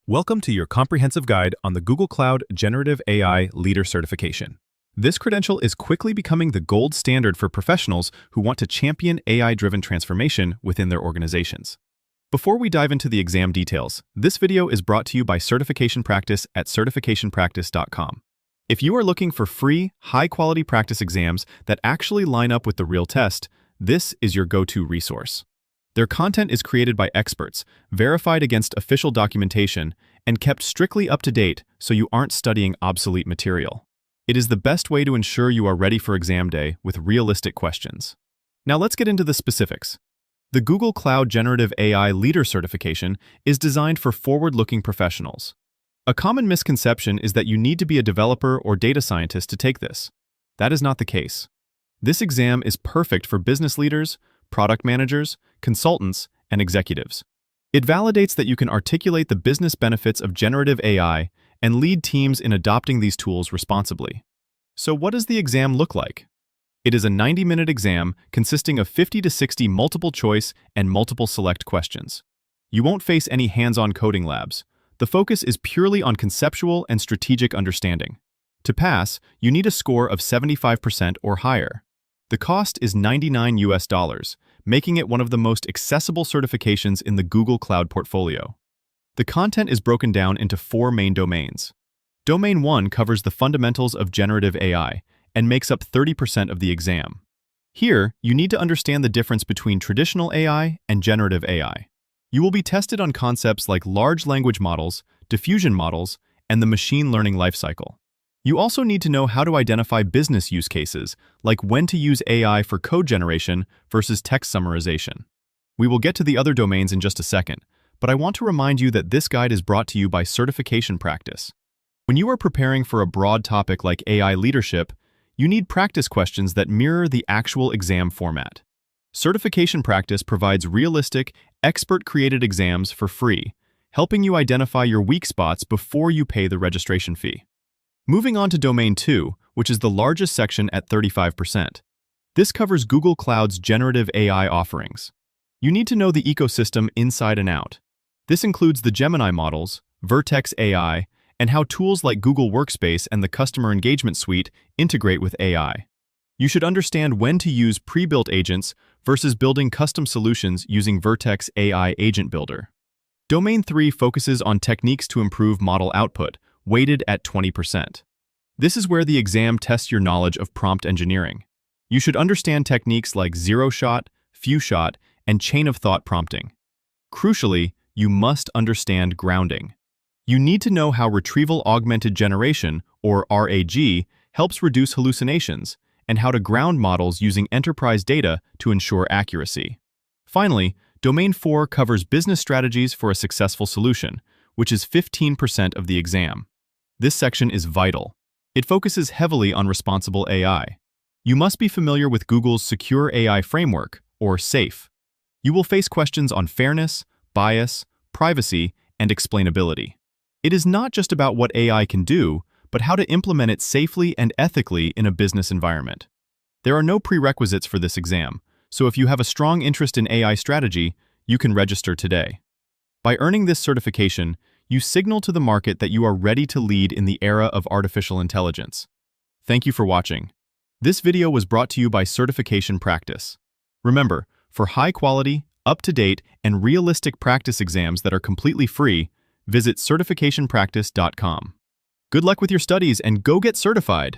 Welcome to your comprehensive guide on the Google Cloud Generative AI Leader Certification. This credential is quickly becoming the gold standard for professionals who want to champion AI-driven transformation within their organizations. Before we dive into the exam details, this video is brought to you by Certification Practice at certificationpractice.com. If you are looking for free, high-quality practice exams that actually line up with the real test, this is your go-to resource. Their content is created by experts, verified against official documentation, and kept strictly up to date so you aren't studying obsolete material. It is the best way to ensure you are ready for exam day with realistic questions. Now let's get into the specifics. The Google Cloud Generative AI Leader Certification is designed for forward-looking professionals. A common misconception is that you need to be a developer or data scientist to take this. That is not the case. This exam is perfect for business leaders, product managers, consultants, and executives. It validates that you can articulate the business benefits of generative AI and lead teams in adopting these tools responsibly. So what does the exam look like? It is a 90-minute exam consisting of 50 to 60 multiple choice and multiple select questions. You won't face any hands-on coding labs. The focus is purely on conceptual and strategic understanding. To pass, you need a score of 75% or higher. The cost is $99, making it one of the most accessible certifications in the Google Cloud portfolio. The content is broken down into 4 main domains. Domain 1 covers the fundamentals of generative AI and makes up 30% of the exam. Here, you need to understand the difference between traditional AI and generative AI. You will be tested on concepts like large language models, diffusion models, and the machine learning lifecycle. You also need to know how to identify business use cases, like when to use AI for code generation versus text summarization. We will get to the other domains in just a second, but I want to remind you that this guide is brought to you by Certification Practice. When you are preparing for a broad topic like AI leadership, you need practice questions that mirror the actual exam format. Certification Practice provides realistic, expert-created exams for free, helping you identify your weak spots before you pay the registration fee. Moving on to Domain 2, which is the largest section at 35%. This covers Google Cloud's generative AI offerings. You need to know the ecosystem inside and out. This includes the Gemini models, Vertex AI, and how tools like Google Workspace and the Customer Engagement Suite integrate with AI. You should understand when to use pre-built agents versus building custom solutions using Vertex AI Agent Builder. Domain 3 focuses on techniques to improve model output, weighted at 20%. This is where the exam tests your knowledge of prompt engineering. You should understand techniques like zero-shot, few-shot, and chain-of-thought prompting. Crucially, you must understand grounding. You need to know how retrieval-augmented generation, or RAG, helps reduce hallucinations, and how to ground models using enterprise data to ensure accuracy. Finally, Domain 4 covers business strategies for a successful solution, which is 15% of the exam. This section is vital. It focuses heavily on responsible AI. You must be familiar with Google's Secure AI Framework, or SAFE. You will face questions on fairness, bias, privacy, and explainability. It is not just about what AI can do, but how to implement it safely and ethically in a business environment. There are no prerequisites for this exam, so if you have a strong interest in AI strategy, you can register today. By earning this certification, you signal to the market that you are ready to lead in the era of artificial intelligence. Thank you for watching. This video was brought to you by Certification Practice. Remember, for high-quality, up-to-date, and realistic practice exams that are completely free, visit certificationpractice.com. Good luck with your studies and go get certified!